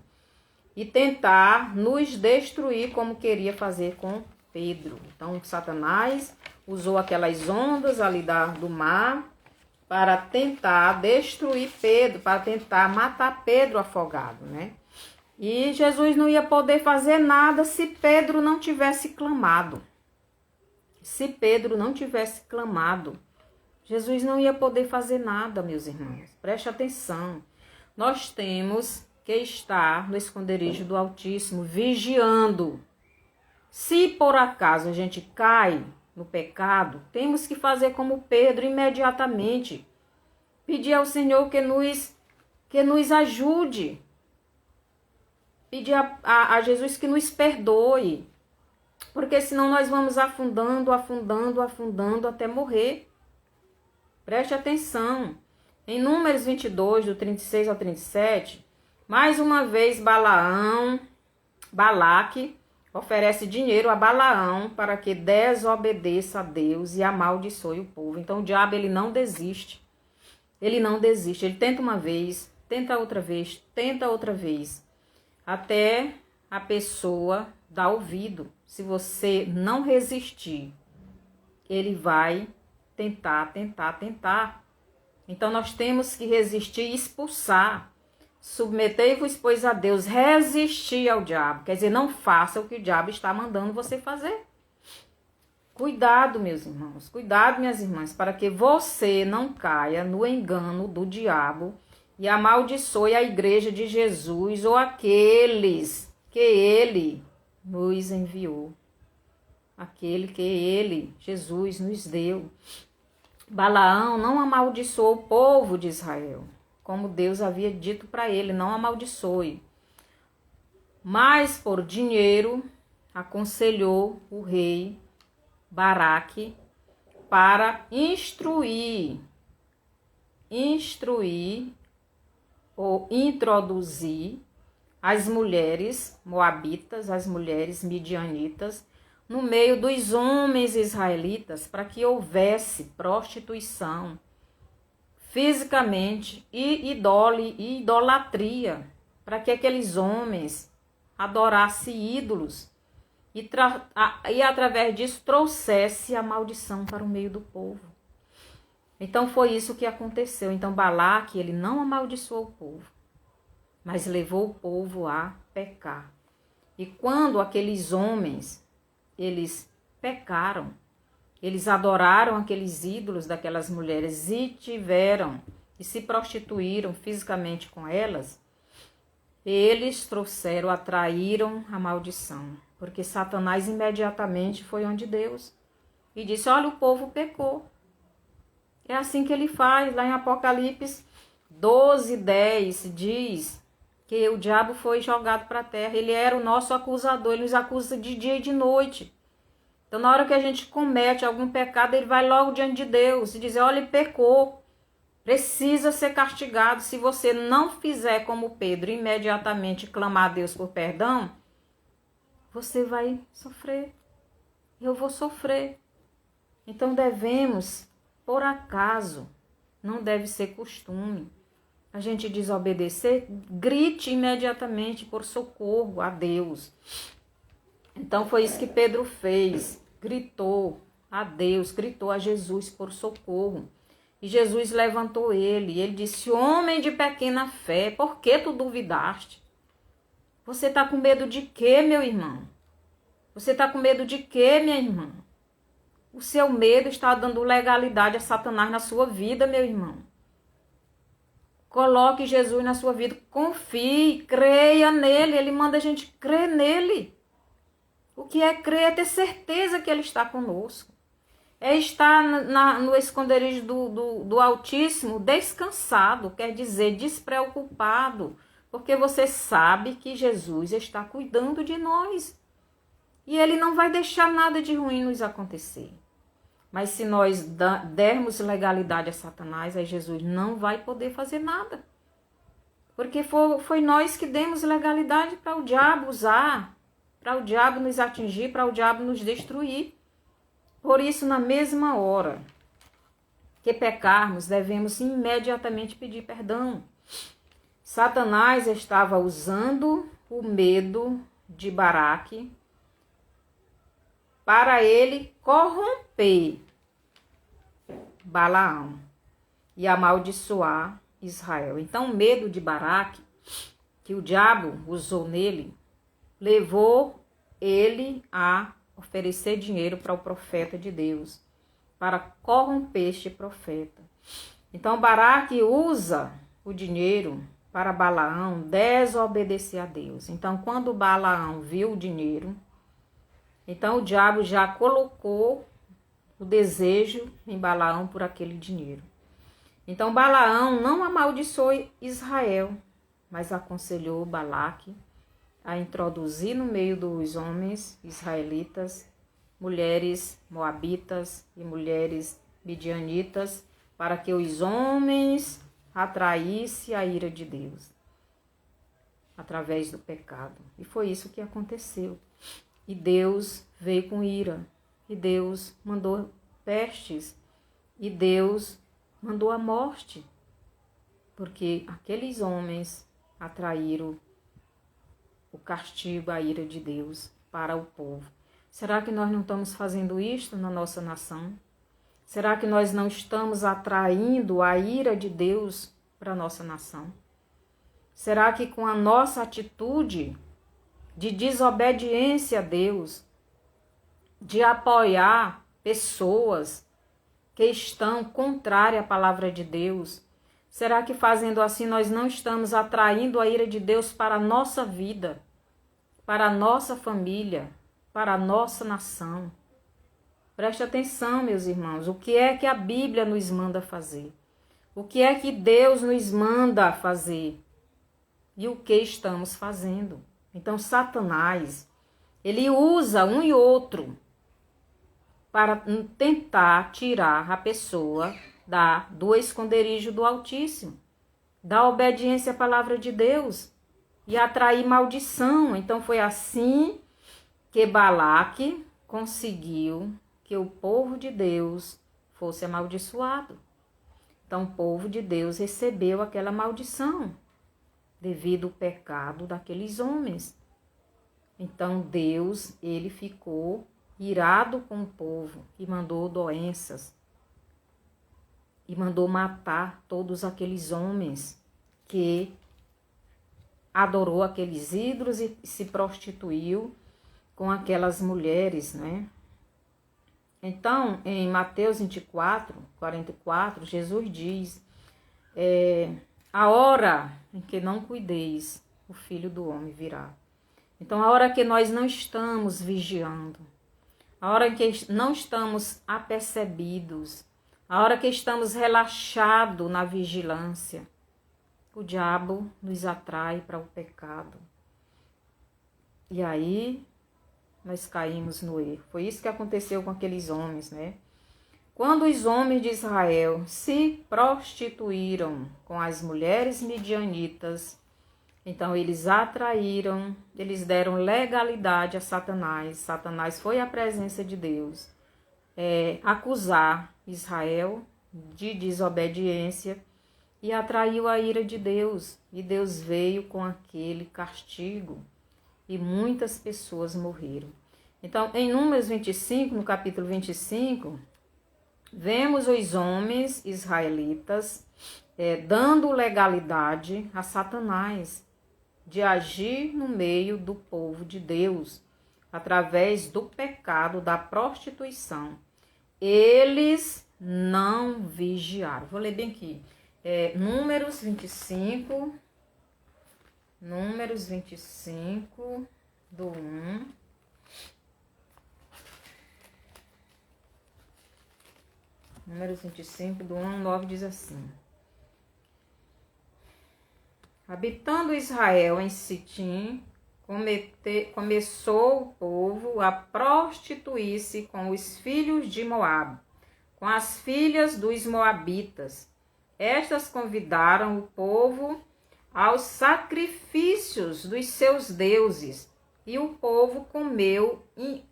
e tentar nos destruir como queria fazer com Pedro. Então, Satanás usou aquelas ondas ali do mar para tentar destruir Pedro, para tentar matar Pedro afogado, né? E Jesus não ia poder fazer nada se Pedro não tivesse clamado. Se Pedro não tivesse clamado, Jesus não ia poder fazer nada, meus irmãos. Preste atenção. Nós temos que estar no esconderijo do Altíssimo, vigiando. Se por acaso a gente cai no pecado, temos que fazer como Pedro imediatamente. Pedir ao Senhor que nos ajude. Pedir a Jesus que nos perdoe, porque senão nós vamos afundando até morrer. Preste atenção. Em Números 22, do 36 ao 37, mais uma vez Balaque oferece dinheiro a Balaão para que desobedeça a Deus e amaldiçoe o povo. Então o diabo ele não desiste. Ele tenta uma vez, tenta outra vez. Até a pessoa dar ouvido. Se você não resistir, ele vai tentar. Então nós temos que resistir e expulsar. Submetei-vos, pois, a Deus, resistir ao diabo. Quer dizer, não faça o que o diabo está mandando você fazer. Cuidado, meus irmãos, cuidado, minhas irmãs, para que você não caia no engano do diabo e amaldiçoe a igreja de Jesus ou aqueles que ele nos enviou. Aquele que ele, Jesus, nos deu. Balaão não amaldiçoou o povo de Israel, como Deus havia dito para ele, não amaldiçoe. Mas por dinheiro aconselhou o rei Baraque para instruir ou introduzir as mulheres moabitas, as mulheres midianitas, no meio dos homens israelitas, para que houvesse prostituição fisicamente e idolatria, para que aqueles homens adorassem ídolos e através disso trouxesse a maldição para o meio do povo. Então foi isso que aconteceu. Então Balaque, ele não amaldiçoou o povo, mas levou o povo a pecar. E quando aqueles homens, eles pecaram, Eles adoraram aqueles ídolos daquelas mulheres e se prostituíram fisicamente com elas. Eles atraíram a maldição, porque Satanás imediatamente foi onde Deus e disse: olha, o povo pecou. É assim que ele faz. Lá em Apocalipse 12:10 diz que o diabo foi jogado para a terra. Ele era o nosso acusador, ele nos acusa de dia e de noite. Então, na hora que a gente comete algum pecado, ele vai logo diante de Deus e diz: olha, ele pecou, precisa ser castigado. Se você não fizer como Pedro, imediatamente clamar a Deus por perdão, você vai sofrer. Eu vou sofrer. Então, devemos, por acaso, não deve ser costume, a gente desobedecer, grite imediatamente por socorro a Deus. Então foi isso que Pedro fez, gritou a Deus, gritou a Jesus por socorro. E Jesus levantou ele, e ele disse: homem de pequena fé, por que tu duvidaste? Você está com medo de quê, meu irmão? Você está com medo de quê, minha irmã? O seu medo está dando legalidade a Satanás na sua vida, meu irmão. Coloque Jesus na sua vida, confie, creia nele, ele manda a gente crer nele. O que é crer é ter certeza que ele está conosco. É estar no esconderijo do Altíssimo descansado, quer dizer, despreocupado, porque você sabe que Jesus está cuidando de nós. E ele não vai deixar nada de ruim nos acontecer. Mas se nós dermos legalidade a Satanás, aí Jesus não vai poder fazer nada. Porque foi nós que demos legalidade para o diabo usar, para o diabo nos atingir, para o diabo nos destruir. Por isso, na mesma hora que pecarmos, devemos imediatamente pedir perdão. Satanás estava usando o medo de Baraque para ele corromper Balaão e amaldiçoar Israel. Então, o medo de Baraque, que o diabo usou nele, levou ele a oferecer dinheiro para o profeta de Deus, para corromper este profeta. Então, Baraque usa o dinheiro para Balaão desobedecer a Deus. Então, quando Balaão viu o dinheiro, então o diabo já colocou o desejo em Balaão por aquele dinheiro. Então, Balaão não amaldiçoou Israel, mas aconselhou Balaque a introduzir no meio dos homens israelitas mulheres moabitas e mulheres midianitas, para que os homens atraíssem a ira de Deus através do pecado. E foi isso que aconteceu. E Deus veio com ira, e Deus mandou pestes, e Deus mandou a morte, porque aqueles homens atraíram o castigo, a ira de Deus para o povo. Será que nós não estamos fazendo isto na nossa nação? Será que nós não estamos atraindo a ira de Deus para a nossa nação? Será que com a nossa atitude de desobediência a Deus, de apoiar pessoas que estão contrárias à palavra de Deus, será que fazendo assim nós não estamos atraindo a ira de Deus para a nossa vida, para a nossa família, para a nossa nação? Preste atenção, meus irmãos, o que é que a Bíblia nos manda fazer? O que é que Deus nos manda fazer? E o que estamos fazendo? Então, Satanás, ele usa um e outro para tentar tirar a pessoa do esconderijo do Altíssimo, da obediência à palavra de Deus e atrair maldição. Então, foi assim que Balaque conseguiu que o povo de Deus fosse amaldiçoado. Então, o povo de Deus recebeu aquela maldição devido ao pecado daqueles homens. Então, Deus, ele ficou irado com o povo e mandou doenças e mandou matar todos aqueles homens que adorou aqueles ídolos e se prostituiu com aquelas mulheres, né? Então, em Mateus 24, 44, Jesus diz, a hora em que não cuideis, o Filho do Homem virá. Então, a hora que nós não estamos vigiando, a hora em que não estamos apercebidos, a hora que estamos relaxados na vigilância, o diabo nos atrai para o pecado. E aí nós caímos no erro. Foi isso que aconteceu com aqueles homens, né? Quando os homens de Israel se prostituíram com as mulheres midianitas, então eles atraíram, eles deram legalidade a Satanás. Satanás foi à presença de Deus acusar Israel de desobediência e atraiu a ira de Deus. E Deus veio com aquele castigo e muitas pessoas morreram. Então, em Números 25, no capítulo 25, vemos os homens israelitas dando legalidade a Satanás de agir no meio do povo de Deus, através do pecado da prostituição. Eles não vigiaram. Vou ler bem aqui. Números 25, do 1. Números 25, do 1 ao 9, diz assim. Habitando Israel em Sitim, começou o povo a prostituir-se com os filhos de Moabe, com as filhas dos moabitas. Estas convidaram o povo aos sacrifícios dos seus deuses, e o povo comeu e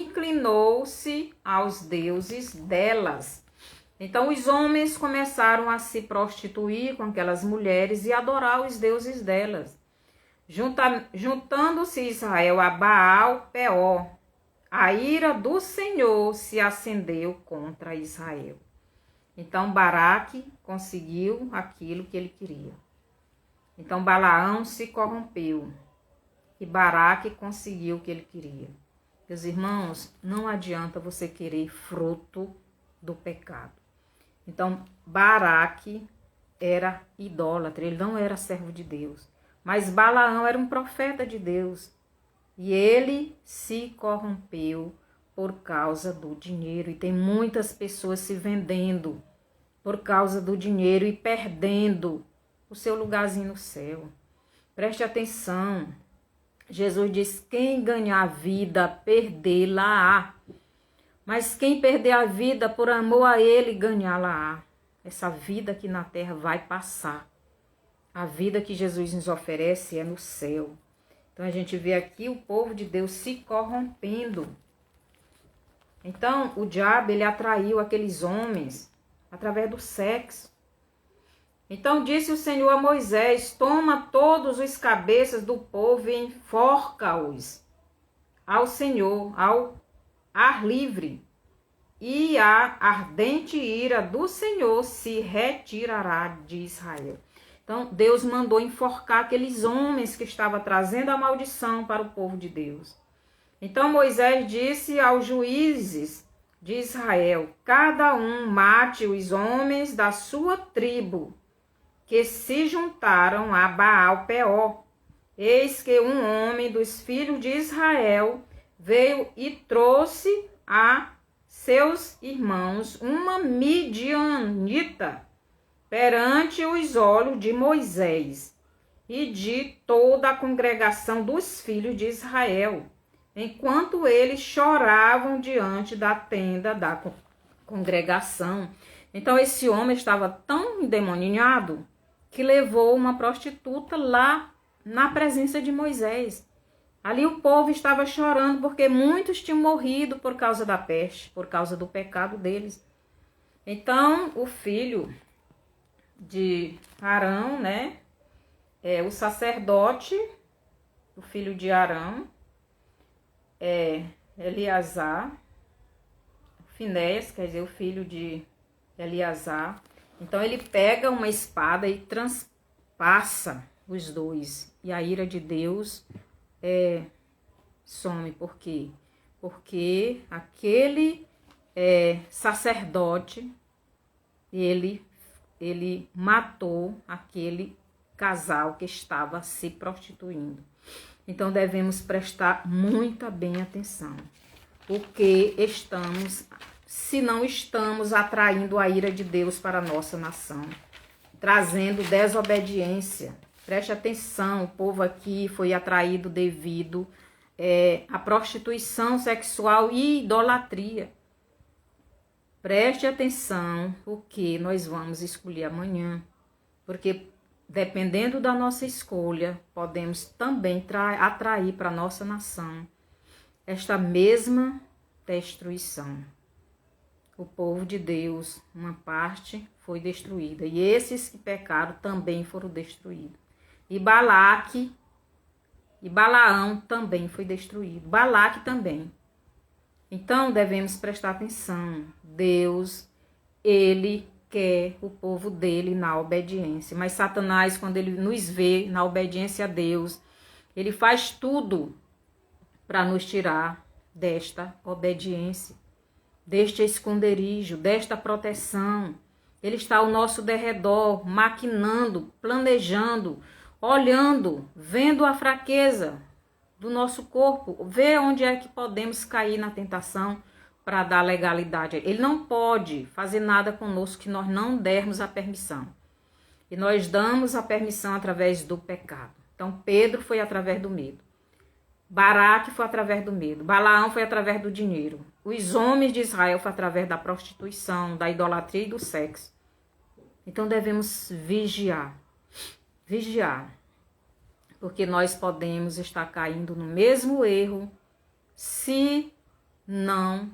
inclinou-se aos deuses delas. Então os homens começaram a se prostituir com aquelas mulheres e adorar os deuses delas. Juntando-se Israel a Baal Peor, a ira do Senhor se acendeu contra Israel. Então Baraque conseguiu aquilo que ele queria. Então Balaão se corrompeu e Baraque conseguiu o que ele queria. Meus irmãos, não adianta você querer fruto do pecado. Então Baraque era idólatra, ele não era servo de Deus. Mas Balaão era um profeta de Deus e ele se corrompeu por causa do dinheiro. E tem muitas pessoas se vendendo por causa do dinheiro e perdendo o seu lugarzinho no céu. Preste atenção. Jesus diz, quem ganhar a vida, perdê-la-á. Mas quem perder a vida por amor a ele, ganhá-la-á. Essa vida aqui na terra vai passar. A vida que Jesus nos oferece é no céu. Então a gente vê aqui o povo de Deus se corrompendo. Então o diabo, ele atraiu aqueles homens através do sexo. Então disse o Senhor a Moisés, toma todos os cabeças do povo e enforca-os ao Senhor, ao ar livre. E a ardente ira do Senhor se retirará de Israel. Então Deus mandou enforcar aqueles homens que estavam trazendo a maldição para o povo de Deus. Então Moisés disse aos juízes de Israel, cada um mate os homens da sua tribo, que se juntaram a Baal Peor. Eis que um homem dos filhos de Israel veio e trouxe a seus irmãos uma midianita perante os olhos de Moisés e de toda a congregação dos filhos de Israel, enquanto eles choravam diante da tenda da congregação. Então esse homem estava tão endemoniado que levou uma prostituta lá na presença de Moisés. Ali o povo estava chorando porque muitos tinham morrido por causa da peste, por causa do pecado deles. Então o filho de Arão, né, o sacerdote, o filho de Arão, Eleazar, Finéias, quer dizer, o filho de Eleazar. Então ele pega uma espada e transpassa os dois. E a ira de Deus some. Por quê? porque aquele sacerdote, ele matou aquele casal que estava se prostituindo. Então devemos prestar muita bem atenção, porque se não estamos atraindo a ira de Deus para a nossa nação, trazendo desobediência. Preste atenção, o povo aqui foi atraído devido à prostituição sexual e idolatria. Preste atenção o que nós vamos escolher amanhã, porque dependendo da nossa escolha, podemos também atrair para a nossa nação esta mesma destruição. O povo de Deus, uma parte foi destruída, e esses que pecaram também foram destruídos. E Balaque e Balaão também foi destruído. Balaque também. Então devemos prestar atenção. Deus, ele quer o povo dele na obediência. Mas Satanás, quando ele nos vê na obediência a Deus, ele faz tudo para nos tirar desta obediência, deste esconderijo, desta proteção. Ele está ao nosso derredor, maquinando, planejando, olhando, vendo a fraqueza do nosso corpo, vê onde é que podemos cair na tentação para dar legalidade. Ele não pode fazer nada conosco que nós não dermos a permissão. E nós damos a permissão através do pecado. Então Pedro foi através do medo. Baraque foi através do medo. Balaão foi através do dinheiro. Os homens de Israel foi através da prostituição, da idolatria e do sexo. Então devemos vigiar. Vigiar. Porque nós podemos estar caindo no mesmo erro se não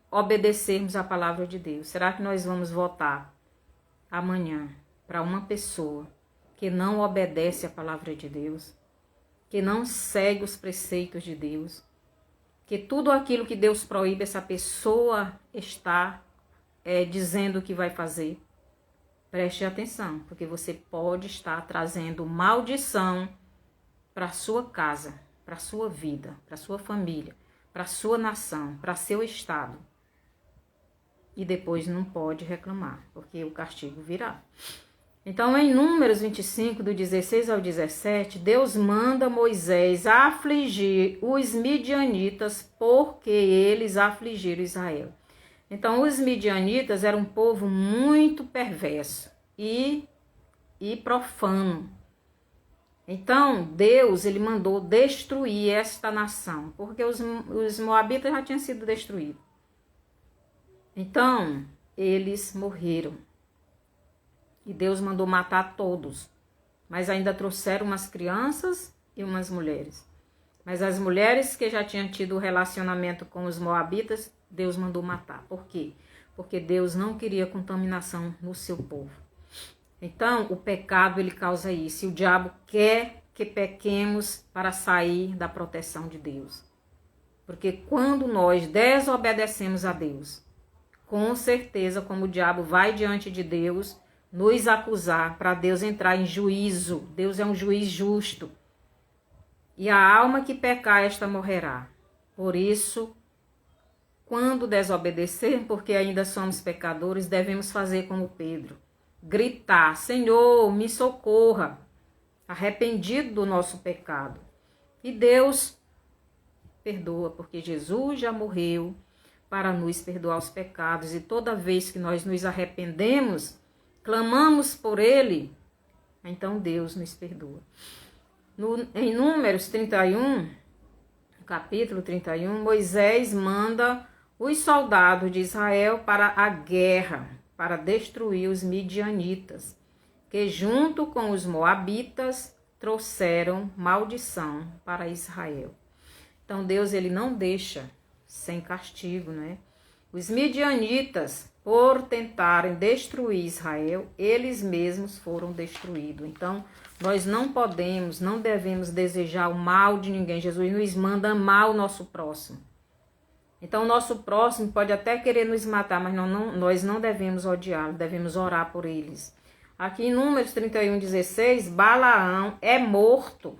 obedecermos a palavra de Deus. Será que nós vamos votar amanhã para uma pessoa que não obedece a palavra de Deus, que não segue os preceitos de Deus, que tudo aquilo que Deus proíbe, essa pessoa está dizendo que vai fazer? Preste atenção, porque você pode estar trazendo maldição para a sua casa, para a sua vida, para a sua família, para a sua nação, para seu estado. E depois não pode reclamar, porque o castigo virá. Então, em Números 25, do 16 ao 17, Deus manda Moisés afligir os midianitas, porque eles afligiram Israel. Então, os midianitas eram um povo muito perverso e profano. Então, Deus, ele mandou destruir esta nação, porque os moabitas já tinham sido destruídos. Então, eles morreram. E Deus mandou matar todos. Mas ainda trouxeram umas crianças e umas mulheres. Mas as mulheres que já tinham tido relacionamento com os moabitas, Deus mandou matar. Por quê? Porque Deus não queria contaminação no seu povo. Então, o pecado, ele causa isso. E o diabo quer que pequemos para sair da proteção de Deus. Porque quando nós desobedecemos a Deus, com certeza, como o diabo vai diante de Deus, nos acusar, para Deus entrar em juízo. Deus é um juiz justo. E a alma que pecar, esta morrerá. Por isso, quando desobedecer, porque ainda somos pecadores, devemos fazer como Pedro. Gritar, Senhor, me socorra. Arrependido do nosso pecado. E Deus perdoa, porque Jesus já morreu para nos perdoar os pecados. E toda vez que nós nos arrependemos, clamamos por Ele, então Deus nos perdoa. Em Números 31, capítulo 31, Moisés manda os soldados de Israel para a guerra, para destruir os midianitas, que junto com os moabitas trouxeram maldição para Israel. Então Deus, ele não deixa sem castigo, né? Os midianitas, por tentarem destruir Israel, eles mesmos foram destruídos. Então, nós não podemos, não devemos desejar o mal de ninguém. Jesus nos manda amar o nosso próximo. Então, o nosso próximo pode até querer nos matar, mas nós não devemos odiá-lo, devemos orar por eles. Aqui em Números 31, 16, Balaão é morto.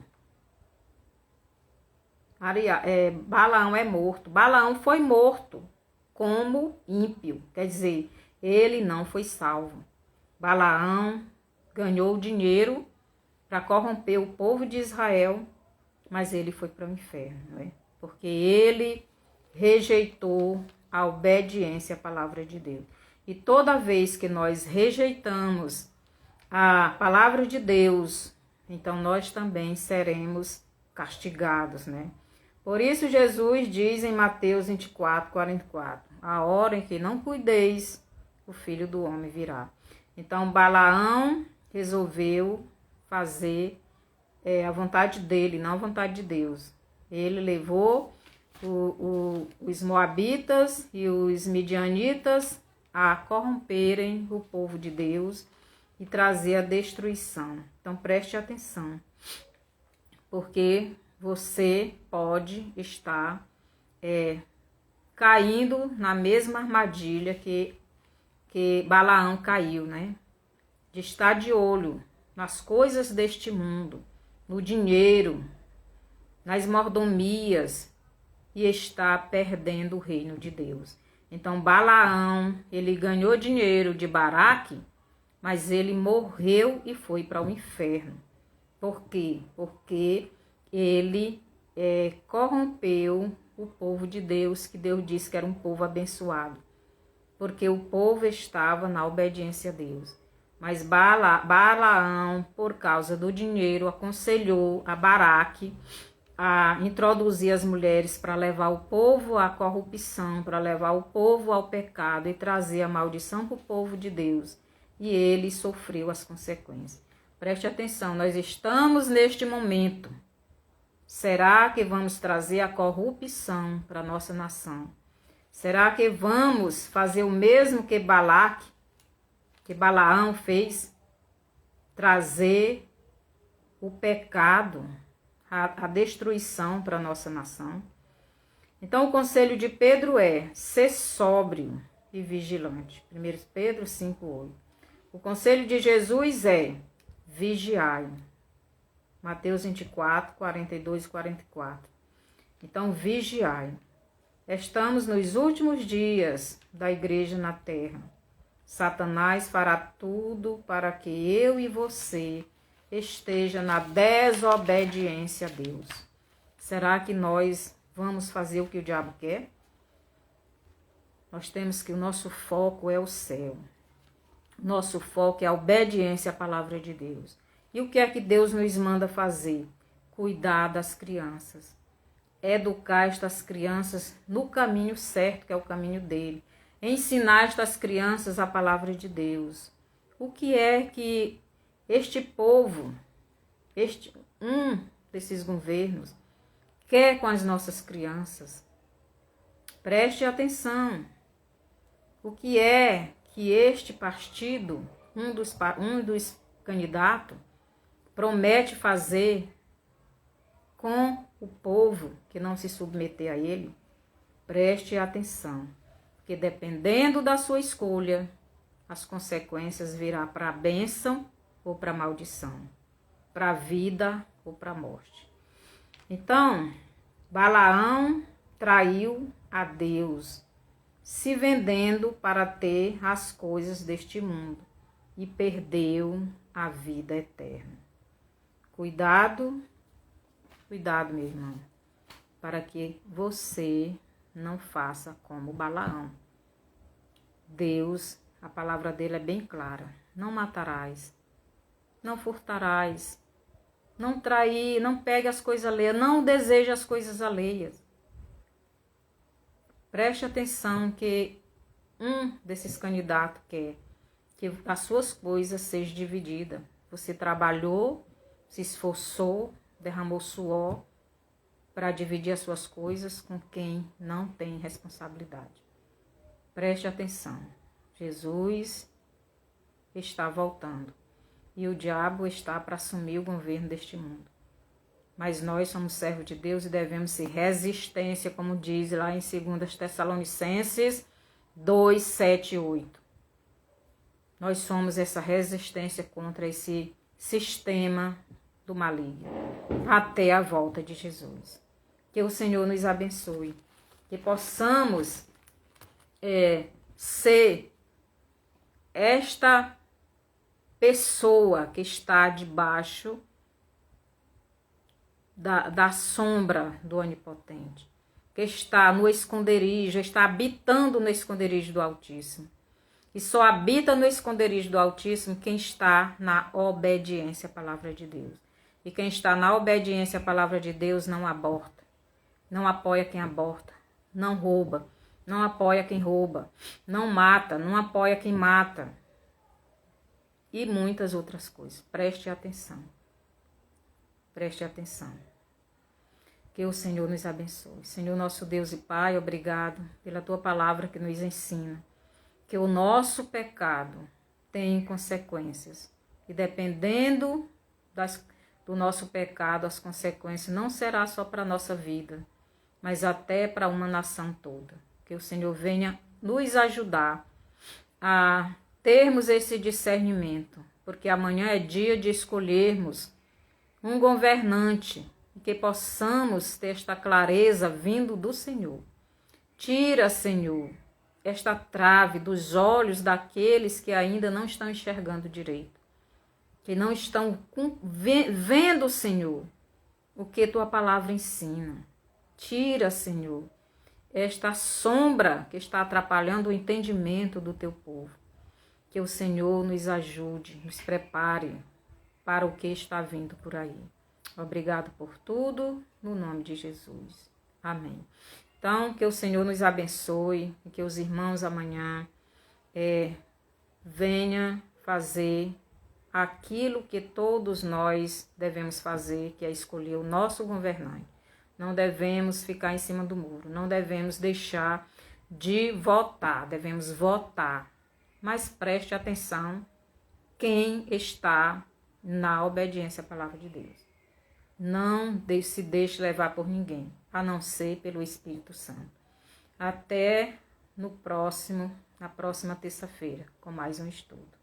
Balaão é morto. Balaão foi morto como ímpio, quer dizer, ele não foi salvo. Balaão ganhou dinheiro para corromper o povo de Israel, mas ele foi para o inferno, né? Porque ele rejeitou a obediência à palavra de Deus. E toda vez que nós rejeitamos a palavra de Deus, então nós também seremos castigados, né? Por isso Jesus diz em Mateus 24, 44, a hora em que não cuideis, o Filho do Homem virá. Então Balaão resolveu fazer a vontade dele, não a vontade de Deus. Ele levou os moabitas e os midianitas a corromperem o povo de Deus e trazer a destruição. Então preste atenção, porque você pode estar caindo na mesma armadilha que Balaão caiu, né? De estar de olho nas coisas deste mundo, no dinheiro, nas mordomias, e está perdendo o reino de Deus. Então Balaão, ele ganhou dinheiro de Baraque, mas ele morreu e foi para o inferno. Por quê? Porque ele corrompeu o povo de Deus, que Deus disse que era um povo abençoado. Porque o povo estava na obediência a Deus. Mas Balaão, por causa do dinheiro, aconselhou a Baraque a introduzir as mulheres para levar o povo à corrupção, para levar o povo ao pecado e trazer a maldição para o povo de Deus. E ele sofreu as consequências. Preste atenção, nós estamos neste momento. Será que vamos trazer a corrupção para a nossa nação? Será que vamos fazer o mesmo que Balaão fez? Trazer o pecado, a destruição para a nossa nação? Então o conselho de Pedro é ser sóbrio e vigilante. 1 Pedro 5,8. O conselho de Jesus é vigiai. Mateus 24, 42 e 44. Então vigiai. Estamos nos últimos dias da igreja na terra. Satanás fará tudo para que eu e você esteja na desobediência a Deus. Será que nós vamos fazer o que o diabo quer? Nós temos que o nosso foco é o céu. Nosso foco é a obediência à palavra de Deus. E o que é que Deus nos manda fazer? Cuidar das crianças. Educar estas crianças no caminho certo, que é o caminho dele. Ensinar estas crianças a palavra de Deus. O que é que este povo, desses governos, quer com as nossas crianças? Preste atenção. O que é que este partido, um dos candidatos, promete fazer com o povo que não se submeter a ele? Preste atenção, porque dependendo da sua escolha, as consequências virão para a bênção ou para a maldição, para a vida ou para a morte. Então, Balaão traiu a Deus, se vendendo para ter as coisas deste mundo e perdeu a vida eterna. Cuidado, meu irmão, para que você não faça como Balaão. Deus, a palavra dele é bem clara. Não matarás, não furtarás, não trair, não pegue as coisas alheias, não deseje as coisas alheias. Preste atenção que um desses candidatos quer que as suas coisas sejam divididas. Você trabalhou, se esforçou, derramou suor para dividir as suas coisas com quem não tem responsabilidade. Preste atenção. Jesus está voltando e o diabo está para assumir o governo deste mundo. Mas nós somos servos de Deus e devemos ser resistência, como diz lá em 2 Tessalonicenses 2, 7 e 8. Nós somos essa resistência contra esse sistema do maligno, até a volta de Jesus. Que o Senhor nos abençoe. Que possamos ser esta pessoa que está debaixo da sombra do Onipotente, que está no esconderijo, está habitando no esconderijo do Altíssimo. E só habita no esconderijo do Altíssimo quem está na obediência à palavra de Deus. E quem está na obediência à palavra de Deus não aborta, não apoia quem aborta, não rouba, não apoia quem rouba, não mata, não apoia quem mata. E muitas outras coisas. Preste atenção. Preste atenção. Que o Senhor nos abençoe. Senhor nosso Deus e Pai, obrigado pela tua palavra que nos ensina que o nosso pecado tem consequências. E dependendo do nosso pecado, as consequências não será só para a nossa vida, mas até para uma nação toda. Que o Senhor venha nos ajudar a termos esse discernimento, porque amanhã é dia de escolhermos um governante e que possamos ter esta clareza vindo do Senhor. Tira, Senhor, esta trave dos olhos daqueles que ainda não estão enxergando direito, que não estão vendo, Senhor, o que tua palavra ensina. Tira, Senhor, esta sombra que está atrapalhando o entendimento do teu povo. Que o Senhor nos ajude, nos prepare para o que está vindo por aí. Obrigado por tudo, no nome de Jesus. Amém. Então, que o Senhor nos abençoe e que os irmãos amanhã venham fazer aquilo que todos nós devemos fazer, que é escolher o nosso governante. Não devemos ficar em cima do muro, não devemos deixar de votar, devemos votar. Mas preste atenção quem está na obediência à palavra de Deus. Não se deixe levar por ninguém, a não ser pelo Espírito Santo. Até na próxima terça-feira, com mais um estudo.